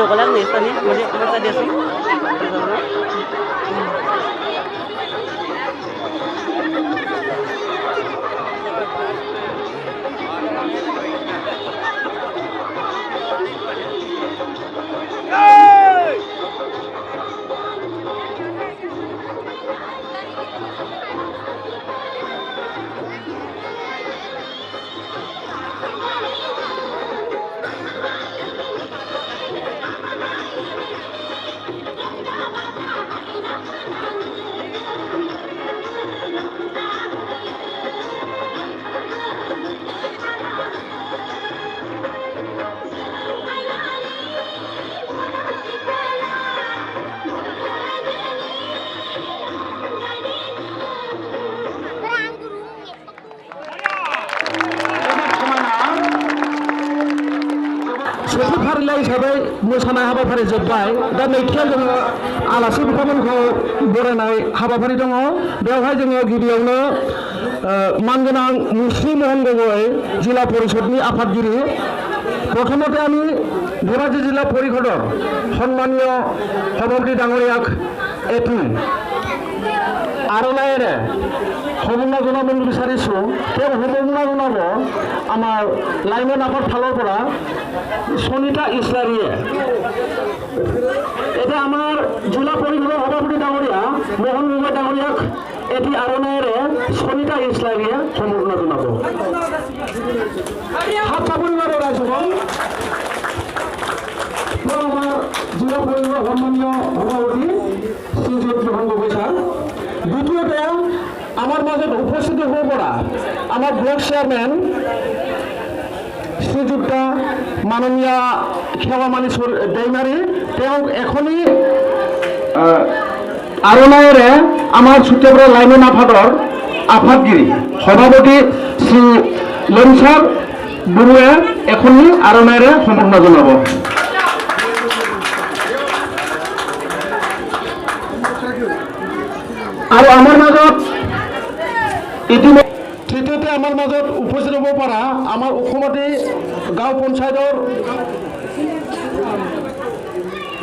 video ko lang nih tadi masa dia sih फारिलाइ हिसाबै मोसानाय हाबाफारि जोब्बाय दा नैथियाव जोङो आलासि बिथांमोनखौ बरायनाय हाबाफारि दङ बेवहाय जोङो गिबियावनो मानगोनां मुस्रि मोहन गगৈ जिल्ला परिषदनि आफादगिरि प्रथमते আমি ধেমাজি জিলা পৰিষদৰ সন্মানীয় সভাপতি ডাঙৰীয়াক এটি আৰনায়েৰে সম্বৰ্ধনা জনাব বিচাৰিছোঁ তেওঁ সম্বৰ্ধনা জনাব আমাৰ লাইমন আফাদ ফালৰ পৰা সনিতা ইছলাৰীয়ে এতিয়া আমাৰ জিলা পৰিষদৰ সভাপতি ডাঙৰীয়া মোহন গগৈ ডাঙৰীয়াক এটি আৰনায়েৰে সনিতা ইছলাৰীয়ে সম্বৰ্ধনা জনাব হাত চাপৰিবাৰ ৰাইজসকল আমাৰ জিলা পৰিষদৰ সন্মানীয় সভাপতি শ্ৰীযুত মোহন গগৈ ছাৰ দ্বিতীয়তে আমাৰ মাঝে উপস্থিত হয়ে পড়া আমাৰ ব্লক চেয়াৰম্যান শ্ৰীযুক্ত মাননীয় খেৱামানি দৈমাৰী তেওঁক এখনি আৰনায়েৰে আমাৰ চুতীয়াপৰা লাইমন আফাদৰ আফাদগিৰি সভাপতি শ্ৰী লঞ্চাৰ বৰুৱে এখনি আৰনায়েৰে সম্বৰ্ধনা জনাব আৰু আমাৰ মাজত তৃতীয়তে আমাৰ মাজত উপস্থিত হ'ব পৰা আমাৰ অসমতে গাঁও পঞ্চায়তৰ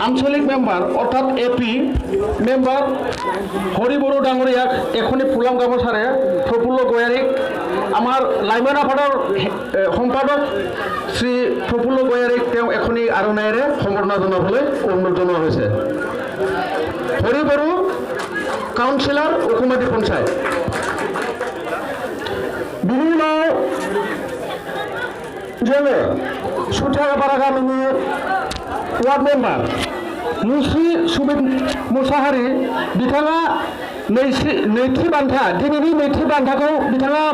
আঞ্চলিক মেম্বাৰ অৰ্থাৎ এপি মেম্বাৰ হৰি বড়ো ডাঙৰীয়াক এখনি ফুলাম গামোচাৰে প্ৰফুল্ল গয়াৰীক আমাৰ লাইমন আফাদৰ সম্পাদক শ্ৰী প্ৰফুল্ল গয়াৰীক তেওঁ এখনি আৰনায়েৰে সম্বৰ্ধনা জনাবলৈ অনুৰোধ জনোৱা হৈছে হৰি বড়ো কাউন্সিলর অকুমাটি পঞ্চায়েত বিভিন্ন জেলে সুঠিয়াপাড়া গাमिनि वार्ड मेम्बार मुस्रि सुबिन मुसाहारि बिथाङा नैथि बान्था दिनैनि नैथि बान्थाखौ बिथाङा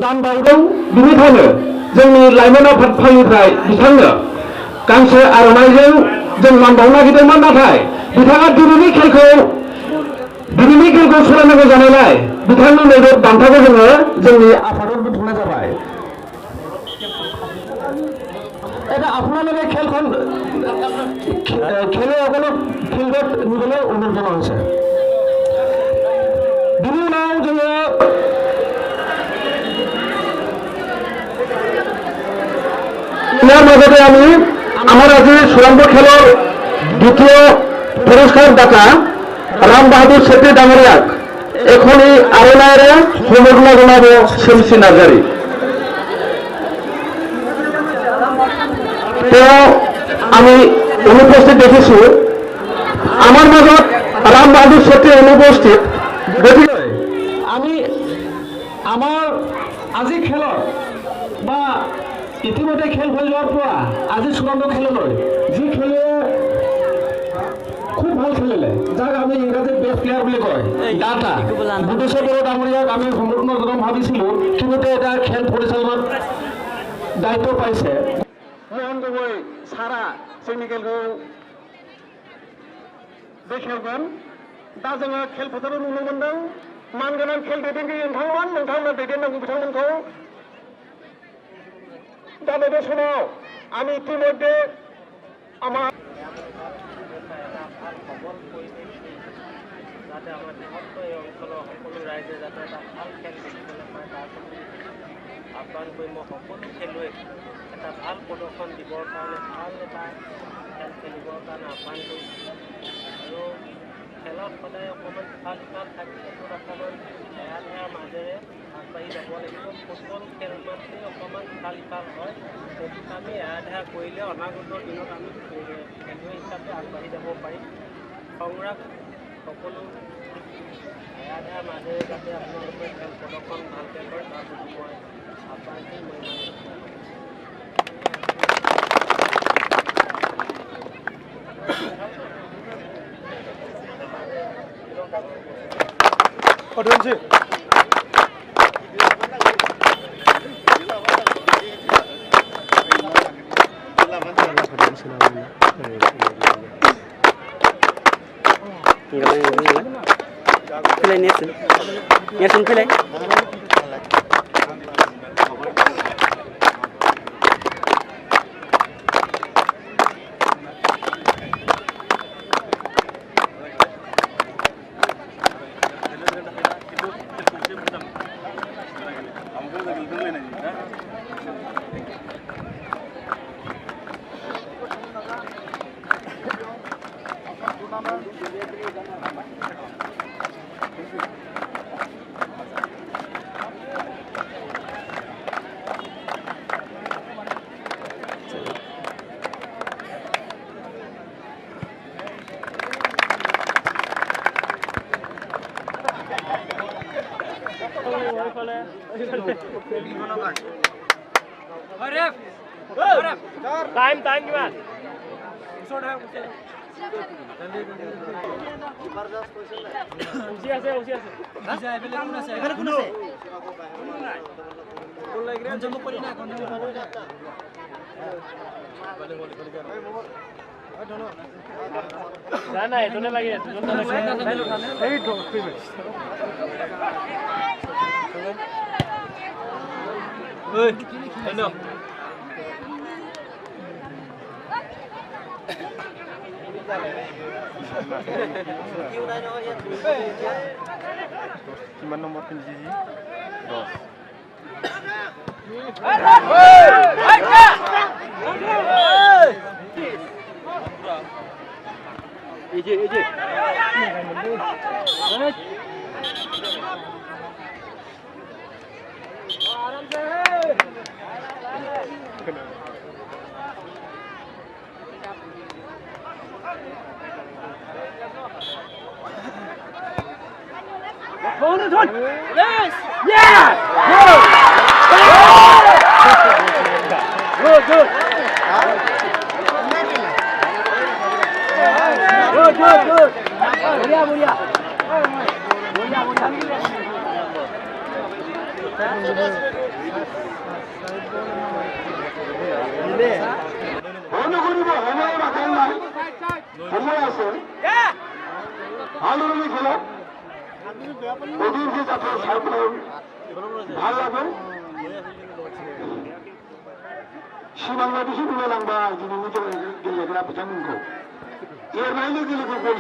दान बावदों बिनिखायनो जोंनि लाइमोन आफादनिफ्राय बिथांनो गांसे आर'नाइजों जों मान बावनो नागिरदोंमोन नाथाय बिथाङा दिनैनि खेलखौ सोलायनांगौ जानायलाय बिथांनि नैबे बान्थाखौ जोङो जोंनि आफादाव दोनथ'नाय जाबाय এটা আপোনালোকে খেলখন খেলুৱৈসকলক ফিল্ডত নিবলৈ অনুৰোধ জনোৱা হৈছে বিহু নাও जोङो ইয়াৰ মাজতে আমি আমাৰ আজি চূড়ান্ত খেলৰ দ্বিতীয় পুৰস্কাৰ দাতা राम बहादुर सेठी डांगरियाक एखनि आरनायरे सम्बर्धना जनाब सोमसि नार्जारी আমি অনুপস্থিত দেখিছো আমার মাজত রাম বাহাদুর সেठी অনুপস্থিত গতিকে আমি আমার আজি খেলত বা ইতিমধ্যে খেল হৈ যোৱাৰ পৰা আজি চূড়ান্ত খেললৈ যি খেলুৱৈ খুব ভাল খেলিলে যাক আমি ইংৰাজীত বেষ্ট প্লেয়াৰ বুলি কয় ডাটা বুদ্ধেশ্বৰ বড়ো ডাঙৰীয়াক আমি সম্বৰ্ধনা জনাম ভাবিছিলোঁ কিন্তু এটা খেল পৰিচালনাৰ দায়িত্ব পাইছে মোহন গগৈ सारा जोंनि खेलखौ बेखेवगोन दा जोङो खेल फोथाराव नुनो मोनदों मानगोनां खेल दैदेनगिरि नोंथांमोना दैदेननांगौ बिथांमोनखौ दा बे समाव আমি ইতিমধ্যে আমার যাতে আমাৰ দেশত এই অঞ্চলৰ সকলো ৰাইজে যাতে এটা ভাল খেল দেখিবলৈ পায় তাৰ প্ৰতি আহ্বান কৰি মই সকলো খেলুৱৈক এটা ভাল প্ৰদৰ্শন দিবৰ কাৰণে ভাল এটা খেল খেলিবৰ কাৰণে আহ্বান কৰিছোঁ আৰু খেলত সদায় অকণমান ইফাল সিফাল থাকে সেইটোত অকণমান এৰা মাজেৰে আগবাঢ়ি যাব লাগিব। ফুটবল খেল মানে অকণমান ইফাল সিফাল হয়, সেইটোত আমি এৰা কৰিলে অনাগত দিনত আমি খেলুৱৈ হিচাপে আগবাঢ়ি যাব পাৰিম। সংগ্ৰাম সকলো এৰা মাজেৰে যাতে আপোনালোকে খেল প্ৰদৰ্শন ভালকৈ কৰে তাৰ প্ৰতি মই আহ্বান কৰি মই Filay Nelson. Nelson filay. Time কিমান? নাই এইটো লাগে কিমান নম্বৰ পিন্ধিছে সি? 10। Yes! Yeah! Good! Good! Bangsलादेशि बुंलांबाय दिनैनि गेलेग्रा बिथांमोनखौ एरनायनि गेलेग्राखौ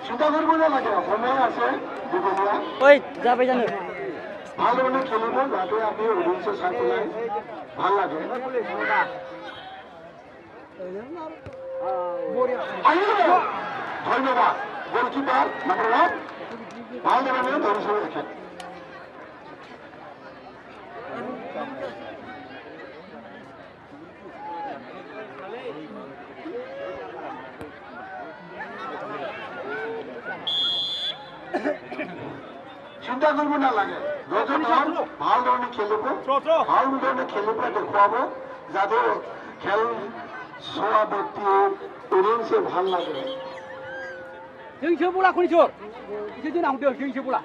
চিন্তা কৰিব নালাগে সময় আছে দুবলীয়া ঐ যা পাই জানো ভাল মানে খেলিব যাতে আমি অডিয়েন্সে চাই পেলাই ভাল লাগে ধন্যবাদ গোলকিপার নাম্বার 1 ভাল ধরনের ধরিছে দেখে চিন্তা করব না লাগে যতক্ষণ ভাল ধরনের খেলব ভাল ধরনের খেলব দেখাবো যাতে খেল সোয়া ব্যক্তি অডিয়েন্সে ভাল লাগে 정셔보라 군이죠. 이제 나오대요. 정셔보라.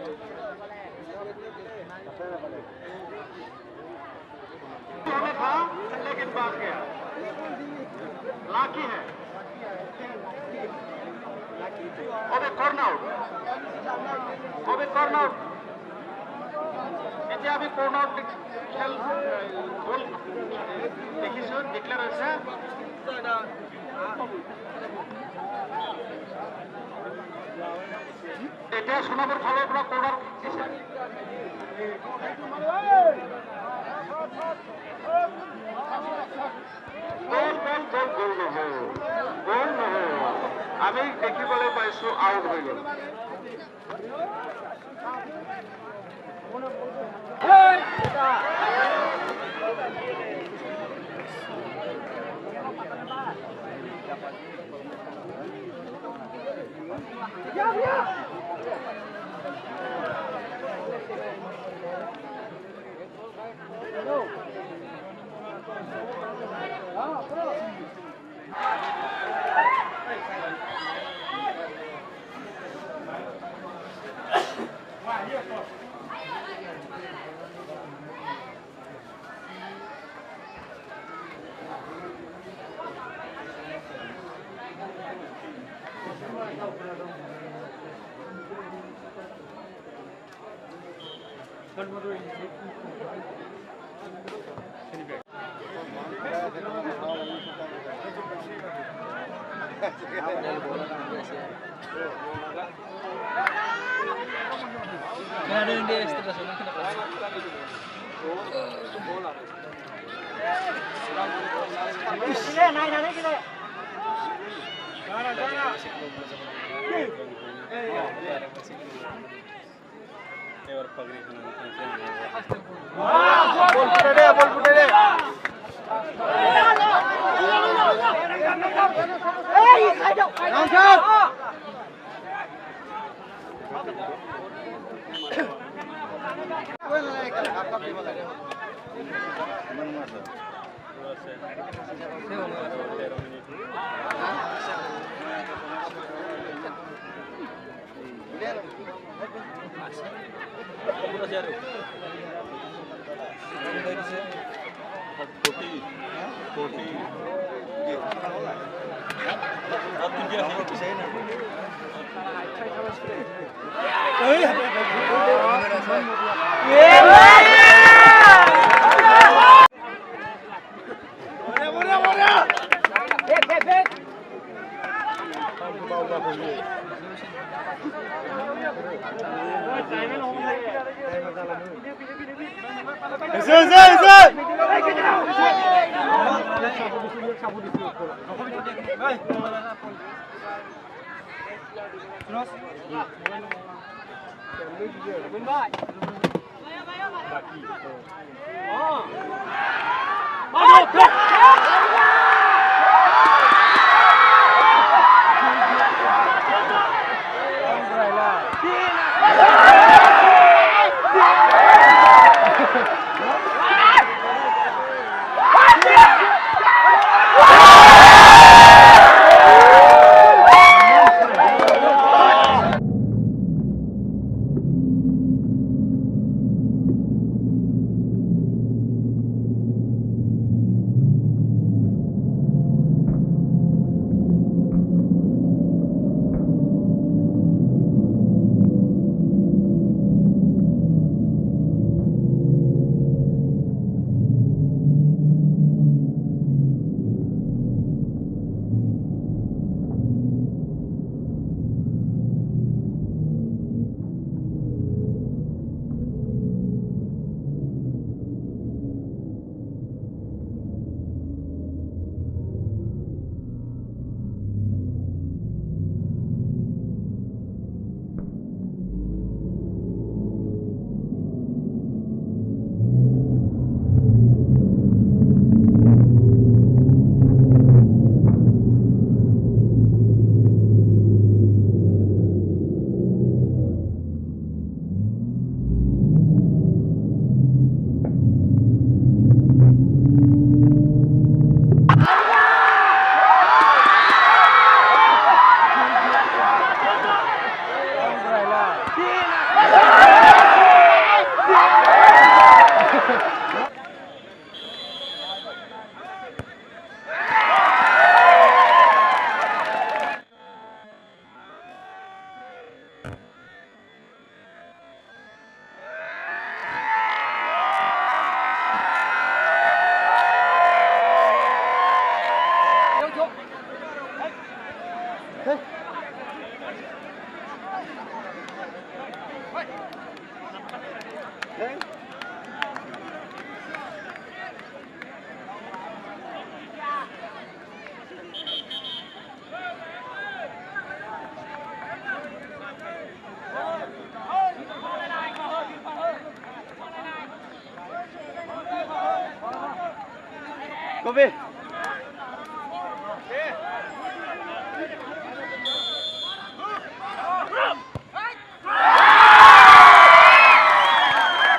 था लेकिन भाग गया लाकी है कॉर्नर এতিয়া আমি কৰ্ণৰ খেল গ'ল দেখিছোঁ, ডিক্লেয়াৰ হৈছে। এতিয়া সোণাপুৰ ফালৰ পৰা কৰ্ণৰ দিছে। গোল নহয়, আমি দেখিবলৈ পাইছোঁ আউট হৈ গ'ল।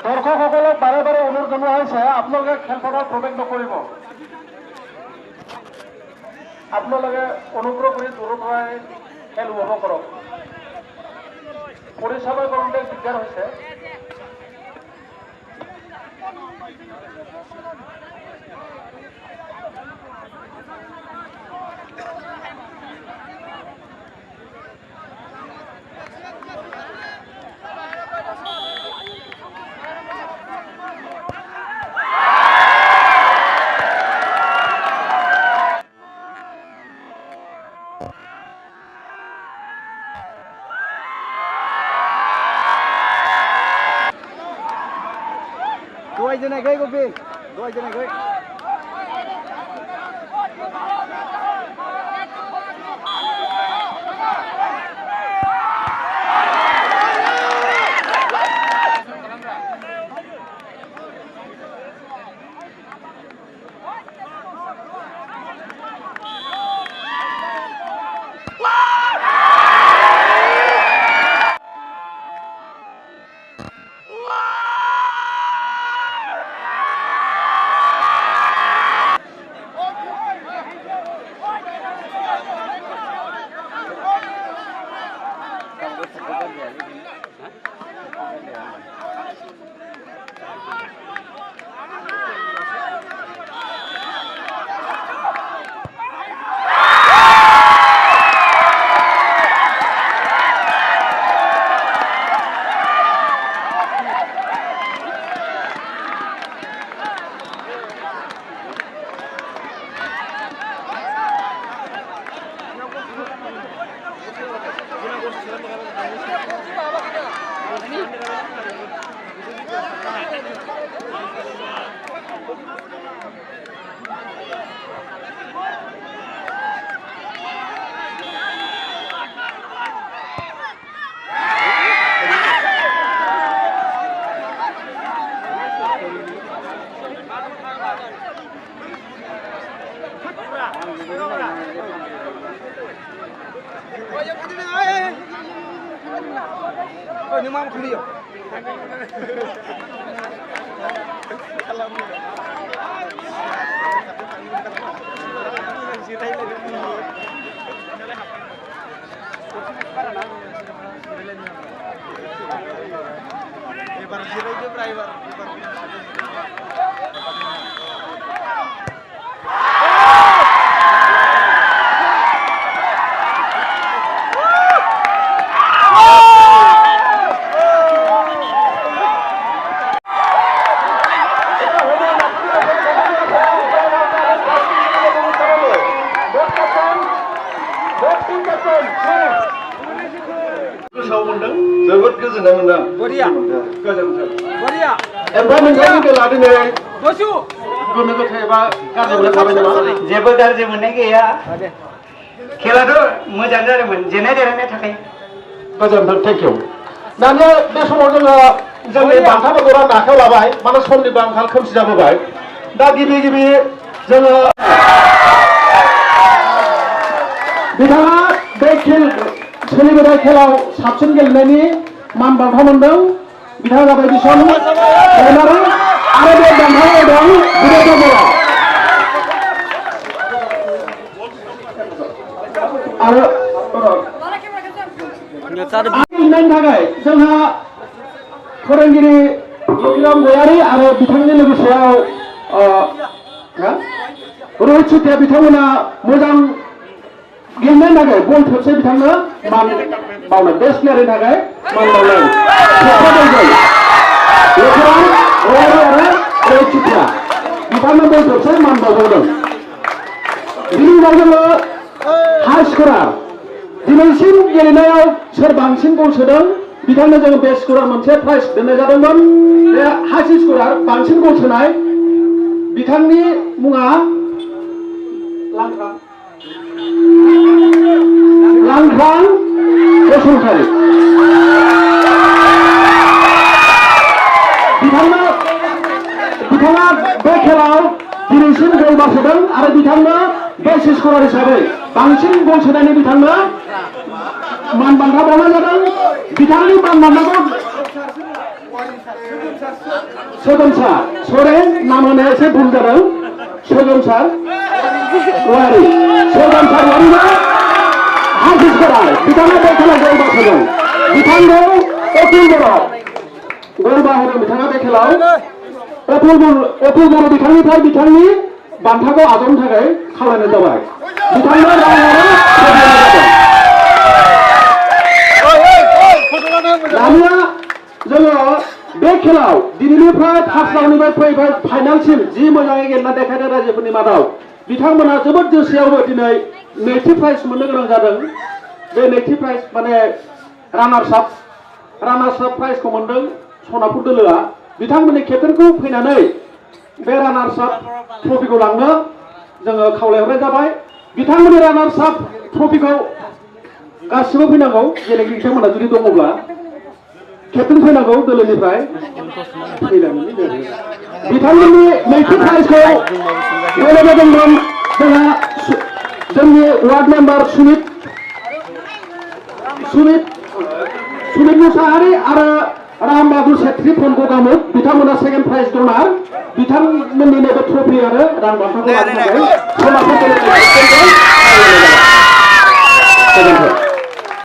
দৰ্শকসকলক বাৰে বাৰে অনুৰোধ জনোৱা হৈছে আপোনালোকে খেলপথাৰত প্ৰৱেশ নকৰিব। আপোনালোকে অনুগ্ৰহ কৰি দূৰৰ পৰাই খেল উপভোগ কৰক। পৰিচালনা কৰোঁতে দিগদাৰ হৈছে। Dua je nak gay kopi. Dua je nak gay. Oh, ni mau kuliah. जोबोद गोजोननाय मोनदों। बरिया गोजोनथों। बरिया एमफ्राय नोंथांनि लादिनो बसु गोनो गोथो एबा गाज्रि मोननाय थाबाय नामा? जेबो गाज्रि मोननाय गैया। खेलाथ' मोजां जादोंमोन, जेननाय देरहानाय थाखाय। गोजोनथों, थेंक इउ। दानिया बे समाव जोङो जोंनि बान्थाफोरखौ राननो आखायाव लाबाय, मानो समनिबो आंखाल खोमसि जाबोबाय। दा गिबि जोङो बिथाङा बे सोलिबोनाय खेलाव साबसिन गेलेनायनि मान बान्था मोनदों। बिथाङा जाबाय बिसन बरग'यारि आरो बे बान्थायाव दं बिरेन्द्र बर'। आरो गेलेनायनि थाखाय जोंहा फोरोंगिरि लक्ष्मीराम गयारि आरो बिथांनि लोगोसेयाव रहित चुटिया बिथांमोना मोजां गेलेनायनि थाखाय बल थोबसे बिथांनो मान बावनाय, बेस्ट प्लेयारनि थाखाय मान बावनाय लक्ष्मीराम गयारि आरो रहित चुटिया बिथांनो बल थोबसे मान बावदों। बिनि उनाव जोङो हाई स्करार, दिनैसिम गेलेनायाव सोर बांसिन गल सोदों बिथांनो जोङो बेस्ट स्करार मोनसे प्राइज दोननाय जादोंमोन। बे हाई स्करार बांसिन गल सोनाय बिथांनि मुङा लांख्रां बसुमतारी। बिथाङा बे खेलाव दिनैसिम गल बारसोदों आरो बिथांनो बेस्ट स्करार हिसाबै बांसिन गल सोनायनि बिथांनो मान बान्था बावनाय जादों। बिथांनि मान बान्थाखौ सोगोमसार सरेन नाम होनाया एसे भुल जादों। सोगोमसार वारि सोगोमसार वारिनो हाफ स्करार बिथाङा बे खेलायाव गल बारसोदों। बिथांखौ अतुल बर' गल बाहोदों बिथाङा बे खेलायाव। अतुल बर' बिथांनिफ्राय बिथांनि बान्थाखौ आजावनो थाखाय खावलायनाय जाबाय। बिथांनो रां आरो दानिया जोङो बे खेलायाव दिनैनिफ्राय फार्स्ट राउन्डनिफ्राय फैबाय फाइनालसिम जि मोजाङै गेलेना देखायदों रायजोफोरनि मादाव बिथांमोना जोबोद जोसेयावबो दिनै नैथि प्राइज मोननो गोनां जादों। बे नैथि प्राइज माने रानार्स आप प्राइजखौ मोनदों सनापुर दोलोआ। बिथांमोननि केप्टेनखौ फैनानै बे रानार्स आप ट्रफिखौ लांनो जोङो खावलायहरनाय जाबाय। बिथांमोननि रानार्स आप ट्रफिखौ गासिबो फैनांगौ गेलेगिरि बिथांमोना जुदि दङब्ला केप्टेन फैनांगौ दोलोनिफ्राय बिथांमोननि नैथि प्राइजखौ गेलेनो दंमोन जोंहा जोंनि वार्ड मेम्बार सुमित मुसाहारि आरो राम बाहादुर छेत्री फ्रम गगामुख बिथांमोना सेकेन्ड प्राइज डनार। बिथांमोननि नैबे ट्रफि आरो रां बान्थाखौ लानो थाखाय